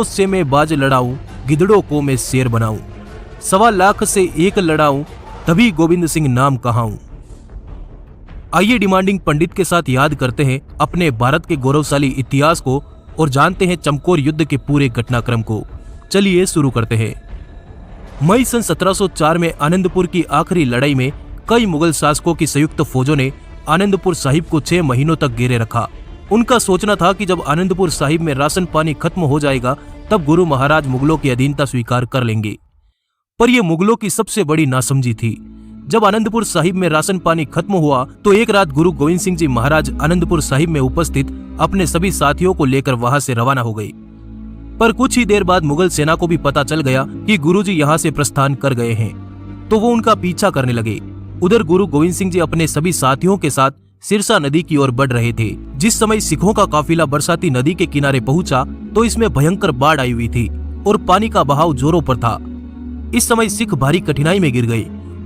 गिद्धों से मैं बाज लड़ाऊं, गिद्धड़ों को मैं शेर बनाऊं, 1.25 लाख से एक लड़ाऊं, तभी गोविंद सिंह नाम कहाऊं। आइए डिमांडिंग पंडित के साथ याद करते हैं अपने भारत के गौरवशाली इतिहास को और जानते हैं चमकौर युद्ध के पूरे घटनाक्रम को। चलिए शुरू करते हैं। मई सन 1704 में आनंदपुर की आखिरी लड़ाई में कई मुगल शासकों की संयुक्त फौजों ने आनंदपुर साहिब को 6 महीनों तक घेरे रखा। उनका सोचना था कि जब आनंदपुर साहिब में राशन पानी खत्म हो जाएगा तब गुरु महाराज मुगलों की अधीनता स्वीकार कर लेंगे। पर यह मुगलों की सबसे बड़ी नासमझी थी। जब आनंदपुर साहिब में राशन पानी खत्म हुआ तो एक रात गुरु गोविंद सिंह जी महाराज आनंदपुर साहिब में उपस्थित अपने सभी साथियों को लेकर वहां से रवाना हो गए। पर कुछ ही देर बाद मुगल सेना को भी पता चल गया कि गुरुजी यहां से प्रस्थान कर गए हैं, तो वो उनका पीछा करने लगे। उधर गुरु गोविंद सिंह जी अपने सभी साथियों के साथ सिरसा नदी की ओर बढ़ रहे थे। जिस समय सिखों का काफिला बरसाती नदी के किनारे पहुंचा तो इसमें भयंकर बाढ़ आई हुई थी और पानी का बहाव जोरों पर था। इस समय सिख भारी कठिनाई में गिर गए।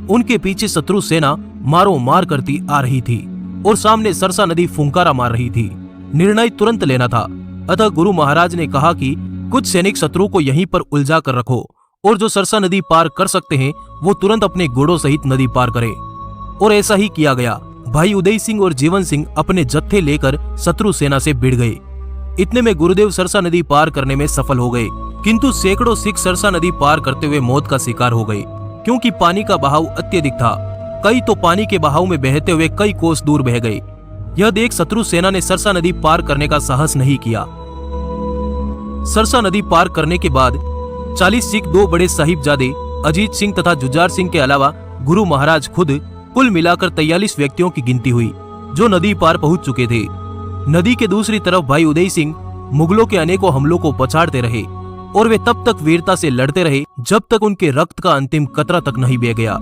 उनके पीछे शत्रु सेना मारो मार करती आ रही थी और सामने सरसा नदी फुंकारा मार रही थी। निर्णय तुरंत लेना था। अतः गुरु महाराज ने कहा कि कुछ सैनिक शत्रु को यहीं पर उलझा कर रखो और जो सरसा नदी पार कर सकते हैं वो तुरंत अपने घोड़ों सहित नदी पार करें। और ऐसा ही किया गया। भाई उदय सिंह और जीवन सिंह अपने जत्थे लेकर शत्रु सेना से भिड़ गए। इतने में गुरुदेव सरसा नदी पार करने में सफल हो गए, किंतु सैकड़ों सिख सरसा नदी पार करते हुए मौत का शिकार हो गए, क्योंकि पानी का बहाव अत्यधिक था। कई तो पानी के बहाव में बहते हुए कई कोस दूर बह गए। यह देख शत्रु सेना ने सरसा नदी पार करने का साहस नहीं किया। सरसा नदी पार करने के बाद 40 सिख, 2 बड़े साहिबजादे अजीत सिंह तथा जुझार सिंह के अलावा गुरु महाराज खुद, कुल मिलाकर 43 व्यक्तियों की गिनती हुई जो नदी पार पहुंच चुके थे। नदी के दूसरी तरफ भाई उदय सिंह मुगलों के अनेकों हमलों को पछाड़ते रहे और वे तब तक वीरता से लड़ते रहे जब तक उनके रक्त का अंतिम कतरा तक नहीं बह गया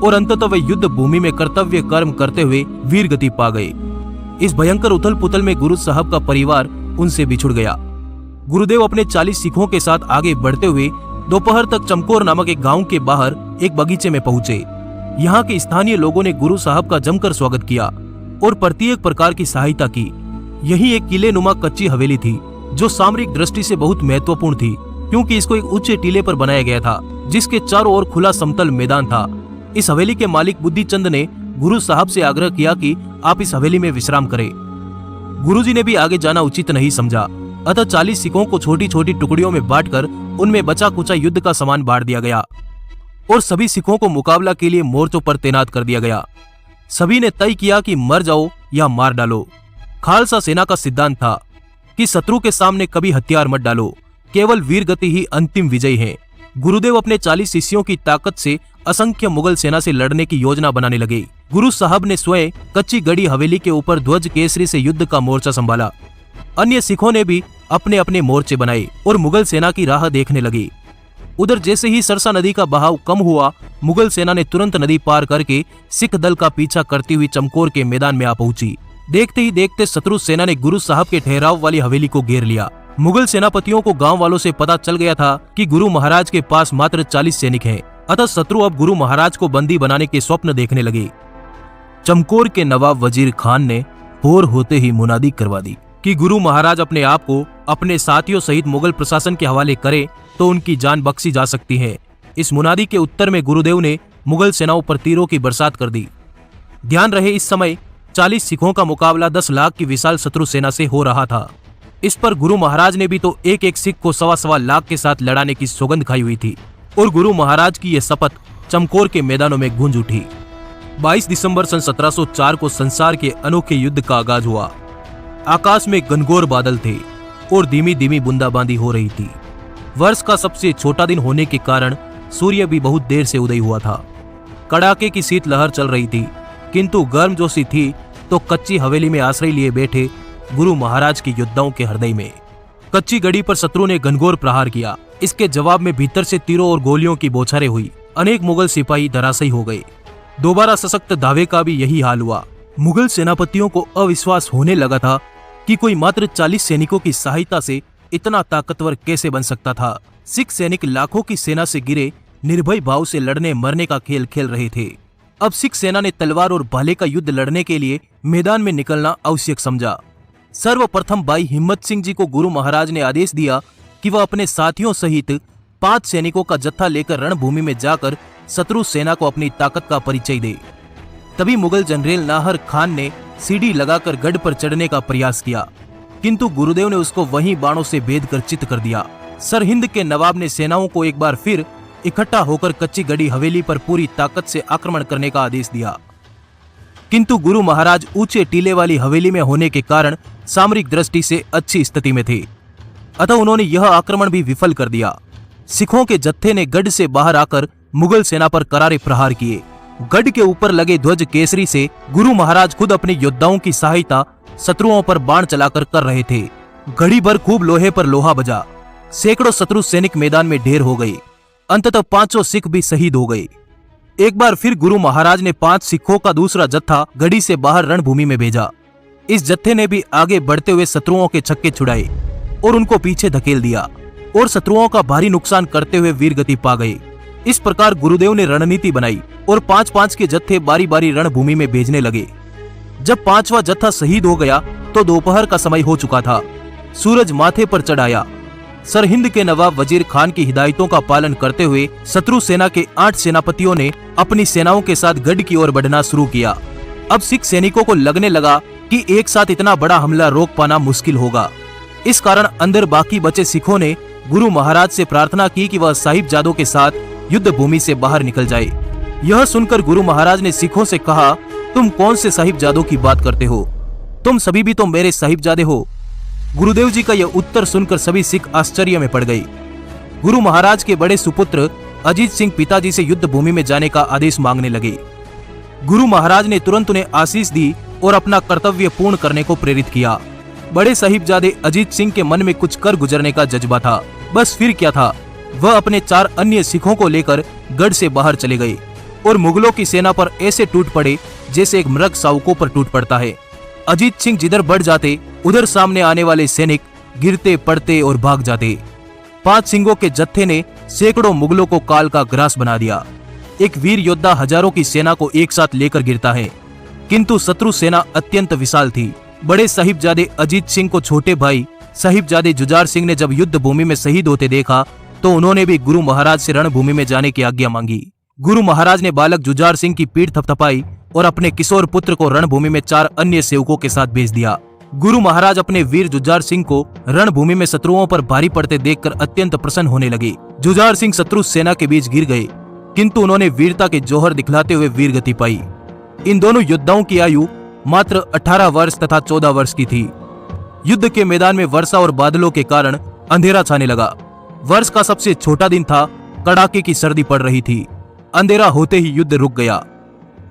और अंततः वे युद्ध भूमि में कर्तव्य कर्म करते हुए वीर गति पा गए। इस भयंकर उथल पुथल में गुरु साहब का परिवार उनसे बिछुड़ गया। गुरुदेव अपने 40 सिखों के साथ आगे बढ़ते हुए दोपहर तक चमकौर नामक एक गांव के बाहर एक बगीचे में पहुंचे। यहाँ के स्थानीय लोगों ने गुरु साहब का जमकर स्वागत किया और प्रत्येक प्रकार की सहायता की। यही एक किले नुमा कच्ची हवेली थी जो सामरिक दृष्टि से बहुत महत्वपूर्ण थी, क्योंकि इसको एक ऊंचे टीले पर बनाया गया था जिसके चारों ओर खुला समतल मैदान था। इस हवेली के मालिक बुद्धिचंद ने गुरु साहब से आग्रह किया कि आप इस हवेली में विश्राम करें। गुरुजी ने भी आगे जाना उचित नहीं समझा, अतः 40 सिखों को छोटी छोटी टुकड़ियों में बांटकर उनमें बचा कुचा युद्ध का सामान बांट दिया गया और सभी सिखों को मुकाबला के लिए मोर्चों पर तैनात कर दिया गया। सभी ने तय किया कि मर जाओ या मार डालो। खालसा सेना का सिद्धांत था कि शत्रु के सामने कभी हथियार मत डालो, केवल वीर गति ही अंतिम विजय है। गुरुदेव अपने 40 शिष्यों की ताकत से असंख्य मुगल सेना से लड़ने की योजना बनाने लगे। गुरु साहब ने स्वयं कच्ची गढ़ी हवेली के ऊपर ध्वज केसरी से युद्ध का मोर्चा संभाला। अन्य सिखों ने भी अपने अपने मोर्चे बनाए और मुगल सेना की राह देखने लगे। उधर जैसे ही सरसा नदी का बहाव कम हुआ, मुगल सेना ने तुरंत नदी पार करके सिख दल का पीछा करती हुई चमकौर के मैदान में आ पहुंची। देखते ही देखते शत्रु सेना ने गुरु साहब के ठहराव वाली हवेली को घेर लिया। मुगल सेनापतियों को गांव वालों से पता चल गया था कि गुरु महाराज के पास मात्र 40 सैनिक हैं, अतः शत्रु अब गुरु महाराज को बंदी बनाने के स्वप्न देखने लगे। चमकौर के नवाब वजीर खान ने भोर होते ही मुनादी करवा दी कि गुरु महाराज अपने आप को अपने साथियों सहित मुगल प्रशासन के हवाले करे तो उनकी जान बख्शी जा सकती है। इस मुनादी के उत्तर में गुरुदेव ने मुगल सेनाओं पर तीरों की बरसात कर दी। ध्यान रहे, इस समय 40 सिखों का मुकाबला 10 लाख की विशाल शत्रु सेना से हो रहा था। इस पर गुरु महाराज ने भी तो एक एक सिख को 1.25 लाख के साथ लड़ाने की सौगंध खाई हुई थी और गुरु महाराज की यह शपथ चमकौर के मैदानों में गूंज उठी। 22 दिसंबर सन 1704 को संसार के अनोखे युद्ध का आगाज हुआ। आकाश में घनघोर बादल थे और धीमी धीमी बूंदाबांदी हो रही थी। वर्ष का सबसे छोटा दिन होने के कारण सूर्य भी बहुत देर से उदय हुआ था। कड़ाके की शीतलहर चल रही थी, किंतु गर्मजोशी थी तो कच्ची हवेली में आश्रय लिए बैठे गुरु महाराज के योद्धाओं के हृदय में। कच्ची गढ़ी पर शत्रु ने घनघोर प्रहार किया। इसके जवाब में भीतर से तीरों और गोलियों की बौछारें हुई। अनेक मुगल सिपाही धराशायी हो गए। दोबारा सशक्त दावे का भी यही हाल हुआ। मुगल सेनापतियों को अविश्वास होने लगा था कि कोई मात्र 40 सैनिकों की सहायता से इतना ताकतवर कैसे बन सकता था। सिख सैनिक लाखों की सेना से गिरे निर्भय भाव से लड़ने मरने का खेल खेल रहे थे। अब सिख सेना ने तलवार और भाले का युद्ध लड़ने के लिए मैदान में निकलना आवश्यक समझा। सर्वप्रथम भाई हिम्मत सिंह जी को गुरु महाराज ने आदेश दिया कि वह अपने साथियों सहित 5 सैनिकों का जत्था लेकर रणभूमि में जाकर शत्रु सेना को अपनी ताकत का परिचय दे। तभी मुगल जनरल नाहर खान ने सीढ़ी लगाकर गढ़ पर चढ़ने का प्रयास किया, किंतु गुरुदेव ने उसको वहीं बाणों से भेद कर चित कर दिया। सरहिंद के नवाब ने सेनाओं को एक बार फिर इकट्ठा होकर कच्ची गढ़ी हवेली पर पूरी ताकत से आक्रमण करने का आदेश दिया, किंतु गुरु महाराज ऊंचे टीले वाली हवेली में होने के कारण सामरिक दृष्टि से अच्छी स्थिति में थे, अतः उन्होंने यह आक्रमण भी विफल कर दिया। सिखों के जत्थे ने गढ़ से बाहर आकर मुगल सेना पर करारे प्रहार किए। गढ़ के ऊपर लगे ध्वज केसरी से गुरु महाराज खुद अपने योद्धाओं की सहायता शत्रुओं पर बाण चलाकर कर रहे थे। घड़ी भर खूब लोहे पर लोहा बजा, सैकड़ों शत्रु सैनिक मैदान में ढेर हो गए। अंततः 500 सिख भी शहीद हो गए। एक बार फिर गुरु महाराज ने 5 सिखों का दूसरा जत्था गढ़ी से बाहर रणभूमि में भेजा। इस जत्थे ने भी आगे बढ़ते हुए शत्रुओं के छक्के छुड़ाए और उनको पीछे धकेल दिया और शत्रुओं का भारी नुकसान करते हुए वीरगति पा गए। इस प्रकार गुरुदेव ने रणनीति बनाई और 5-5 के जत्थे बारी बारी रणभूमि में भेजने लगे। जब 5वां जत्था शहीद हो गया तो दोपहर का समय हो चुका था। सूरज माथे पर चढ़ आया। सरहिंद के नवाब वजीर खान की हिदायतों का पालन करते हुए शत्रु सेना के 8 सेनापतियों ने अपनी सेनाओं के साथ गढ़ की ओर बढ़ना शुरू किया। अब सिख सैनिकों को लगने लगा कि एक साथ इतना बड़ा हमला रोक पाना मुश्किल होगा। इस कारण अंदर बाकी बचे सिखों ने गुरु महाराज से प्रार्थना की कि वह साहिबजादों के साथ युद्ध भूमि से बाहर निकल जाए। यह सुनकर गुरु महाराज ने सिखों से कहा, तुम कौन से साहिबजादों की बात करते हो? तुम सभी भी तो मेरे साहिबजादे हो। गुरुदेव जी का यह उत्तर सुनकर सभी सिख आश्चर्य में पड़ गए। गुरु महाराज के बड़े सुपुत्र अजीत सिंह पिताजी से युद्ध भूमि में जाने का आदेश मांगने लगे। गुरु महाराज ने तुरंत उन्हें आशीष दी और अपना कर्तव्य पूर्ण करने को प्रेरित किया। बड़े साहिबजादे अजीत सिंह के मन में कुछ कर गुजरने का जज्बा था। बस फिर क्या था, वह अपने 4 अन्य सिखों को लेकर गढ़ से बाहर चले गए और मुगलों की सेना पर ऐसे टूट पड़े जैसे एक मृग शावकों पर टूट पड़ता है। अजीत सिंह जिधर बढ़ जाते उधर सामने आने वाले सैनिक गिरते पड़ते और भाग जाते। 5 सिंहों के जत्थे ने सैकड़ों मुगलों को काल का ग्रास बना दिया। एक वीर योद्धा हजारों की सेना को एक साथ लेकर गिरता है, किंतु शत्रु सेना अत्यंत विशाल थी। बड़े साहिबजादे अजीत सिंह को छोटे भाई साहिबजादे जुझार सिंह ने जब युद्ध भूमि में शहीद होते देखा तो उन्होंने भी गुरु महाराज से रणभूमि में जाने की आज्ञा मांगी। गुरु महाराज ने बालक जुझार सिंह की पीठ थपथपाई और अपने किशोर पुत्र को रणभूमि में 4 अन्य सेवकों के साथ भेज दिया। गुरु महाराज अपने वीर जुझार सिंह को रणभूमि में शत्रुओं पर भारी पड़ते देखकर अत्यंत प्रसन्न होने लगे। जुझार सिंह शत्रु सेना के बीच गिर गए, किंतु उन्होंने वीरता के जौहर दिखलाते हुए वीरगति पाई। इन दोनों योद्धाओं की आयु मात्र 18 वर्ष तथा 14 वर्ष की थी। युद्ध के मैदान में वर्षा और बादलों के कारण अंधेरा छाने लगा। वर्ष का सबसे छोटा दिन था। कड़ाके की सर्दी पड़ रही थी। अंधेरा होते ही युद्ध रुक गया।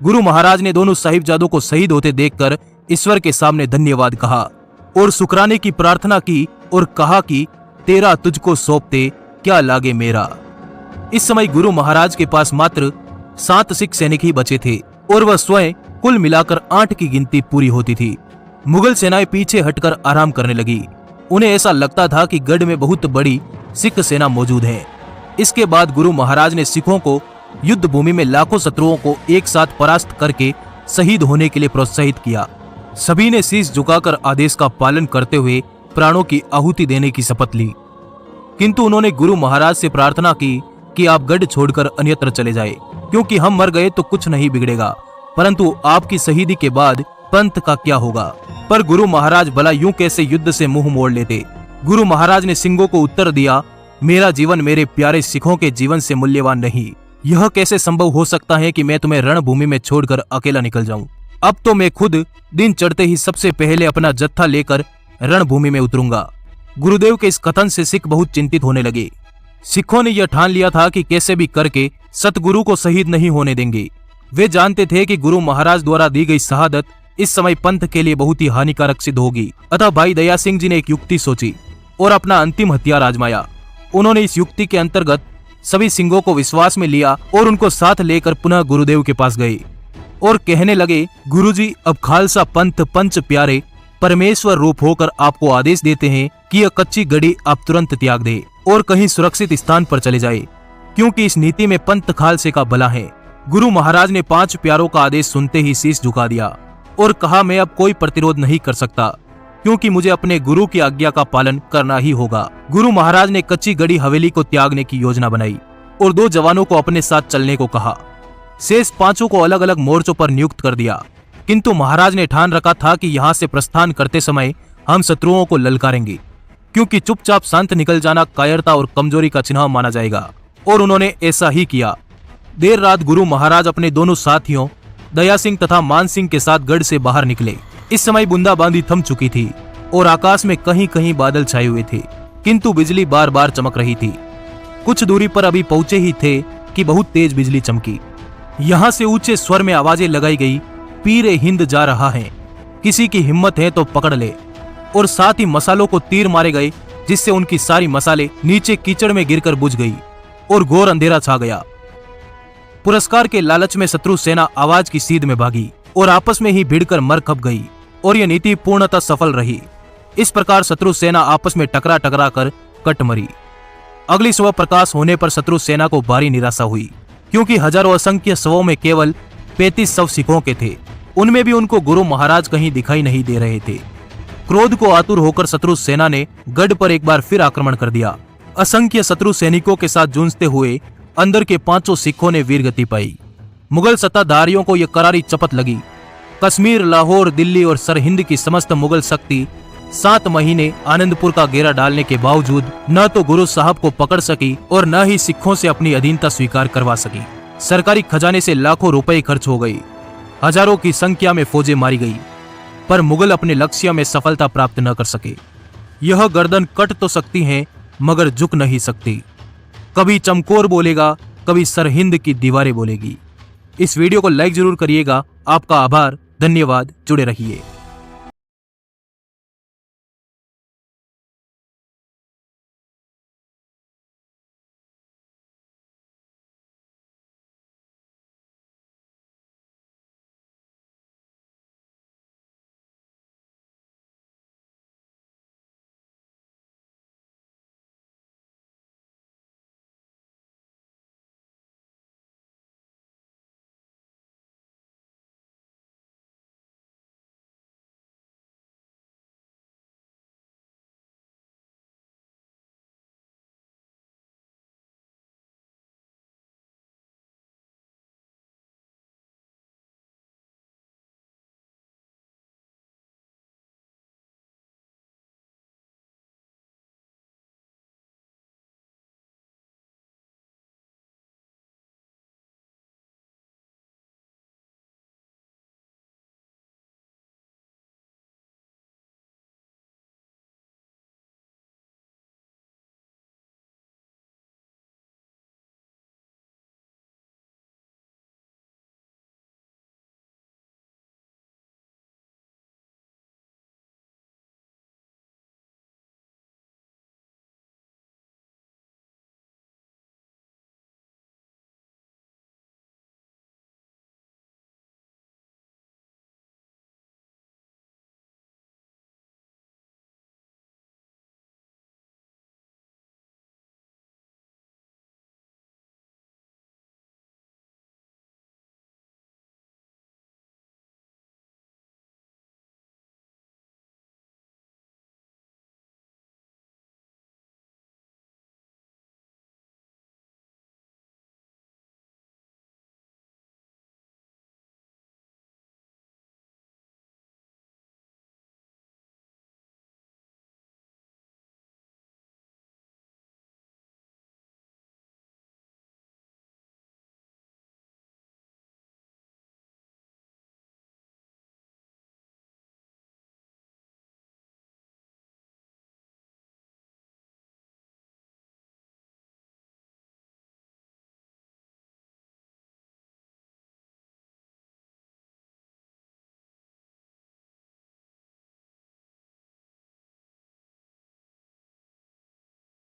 गुरु महाराज ने दोनों साहिबजादों को शहीद होते देखकर ईश्वर के सामने धन्यवाद कहा और शुक्राने की प्रार्थना की और कहा कि तेरा तुझको सौंपते क्या लागे मेरा। इस समय गुरु महाराज के पास मात्र 7 सिख सैनिक ही बचे थे और वह स्वयं कुल मिलाकर 8 की गिनती पूरी होती थी। मुगल सेनाएं पीछे हटकर आराम करने लगी। उन्हें ऐसा लगता था कि गढ़ में बहुत बड़ी सिख सेना मौजूद है। इसके बाद गुरु महाराज ने सिखों को युद्ध भूमि में लाखों शत्रुओं को एक साथ परास्त करके शहीद होने के लिए प्रोत्साहित किया। सभी ने शीश झुकाकर आदेश का पालन करते हुए प्राणों की आहुति देने की शपथ ली, किंतु उन्होंने गुरु महाराज से प्रार्थना की कि आप गढ़ छोड़कर अन्यत्र चले जाए, क्योंकि हम मर गए तो कुछ नहीं बिगड़ेगा, परंतु आपकी शहीदी के बाद पंथ का क्या होगा। पर गुरु महाराज भला यूं कैसे युद्ध से मुंह मोड़ लेते। गुरु महाराज ने सिंहों को उत्तर दिया, मेरा जीवन मेरे प्यारे सिखों के जीवन से मूल्यवान नहीं। यह कैसे संभव हो सकता है कि मैं तुम्हें रणभूमि में छोड़कर अकेला निकल जाऊं। अब तो मैं खुद दिन चढ़ते ही सबसे पहले अपना जत्था लेकर रणभूमि में उतरूंगा। गुरुदेव के इस कथन से सिख बहुत चिंतित होने लगे। सिखों ने यह ठान लिया था कि कैसे भी करके सतगुरु को शहीद नहीं होने देंगे। वे जानते थे कि गुरु महाराज द्वारा दी गई शहादत इस समय पंथ के लिए बहुत ही हानिकारक सिद्ध होगी। अतः भाई दया सिंह जी ने एक युक्ति सोची और अपना अंतिम हथियार आजमाया। उन्होंने इस युक्ति के अंतर्गत सभी सिंहों को विश्वास में लिया और उनको साथ लेकर पुनः गुरुदेव के पास गए और कहने लगे, गुरुजी, अब खालसा पंथ पंच प्यारे परमेश्वर रूप होकर आपको आदेश देते हैं कि यह कच्ची गढ़ी आप तुरंत त्याग दे और कहीं सुरक्षित स्थान पर चले जाए, क्योंकि इस नीति में पंथ खालसे का भला है। गुरु महाराज ने 5 प्यारों का आदेश सुनते ही शीश झुका दिया और कहा, मैं अब कोई प्रतिरोध नहीं कर सकता। क्योंकि मुझे अपने गुरु की आज्ञा का पालन करना ही होगा। गुरु महाराज ने कच्ची गढ़ी हवेली को त्यागने की योजना बनाई और 2 जवानों को अपने साथ चलने को कहा। शेष 5 को अलग अलग मोर्चों पर नियुक्त कर दिया, किंतु महाराज ने ठान रखा था कि यहाँ से प्रस्थान करते समय हम शत्रुओं को ललकारेंगे, क्योंकि चुपचाप शांत निकल जाना कायरता और कमजोरी का चिन्ह माना जाएगा। और उन्होंने ऐसा ही किया। देर रात गुरु महाराज अपने दोनों साथियों दया सिंह तथा मान सिंह के साथ गढ़ से बाहर निकले। इस समय बूंदाबांदी थम चुकी थी और आकाश में कहीं कहीं बादल छाए हुए थे, किंतु बिजली बार बार चमक रही थी। कुछ दूरी पर अभी पहुंचे ही थे कि बहुत तेज बिजली चमकी। यहाँ से ऊंचे स्वर में आवाजें लगाई गई, पीरे हिंद जा रहा है, किसी की हिम्मत है तो पकड़ ले। और साथ ही मसालों को तीर मारे गए, जिससे उनकी सारी मसाले नीचे कीचड़ में गिरकर बुझ गई और घोर अंधेरा छा गया। पुरस्कार के लालच में शत्रु सेना आवाज की सीध में भागी और आपस में ही भिड़कर मर खप गई, और यह नीति पूर्णतः सफल रही। इस प्रकार शत्रु सेना आपस में टकरा टकरा कर कट मरी। अगली सुबह प्रकाश होने पर शत्रु सेना को भारी निराशा हुई, क्योंकि हजारों असंख्य शवों में केवल 35 शव सिखों के थे। उनमें भी उनको गुरु महाराज कहीं दिखाई नहीं दे रहे थे। क्रोध को आतुर होकर शत्रु सेना ने गढ़ पर एक बार फिर आक्रमण कर दिया। असंख्य शत्रु सैनिकों के साथ जूझते हुए अंदर के 5 सिखों ने वीरगति पाई। मुगल सत्ताधारियों को यह करारी चपत लगी। कश्मीर, लाहौर, दिल्ली और सरहिंद की समस्त मुगल शक्ति 7 महीने आनंदपुर का घेरा डालने के बावजूद न तो गुरु साहब को पकड़ सकी और न ही सिखों से अपनी अधीनता स्वीकार करवा सकी। सरकारी खजाने से लाखों रुपए खर्च हो गई, हजारों की संख्या में फौजें मारी गई, पर मुगल अपने लक्ष्य में सफलता प्राप्त न कर सके। यह गर्दन कट तो सकती है मगर झुक नहीं सकती। कभी चमकोर बोलेगा, कभी सरहिंद की दीवारें बोलेगी। इस वीडियो को लाइक जरूर करिएगा। आपका आभार, धन्यवाद, जुड़े रहिए।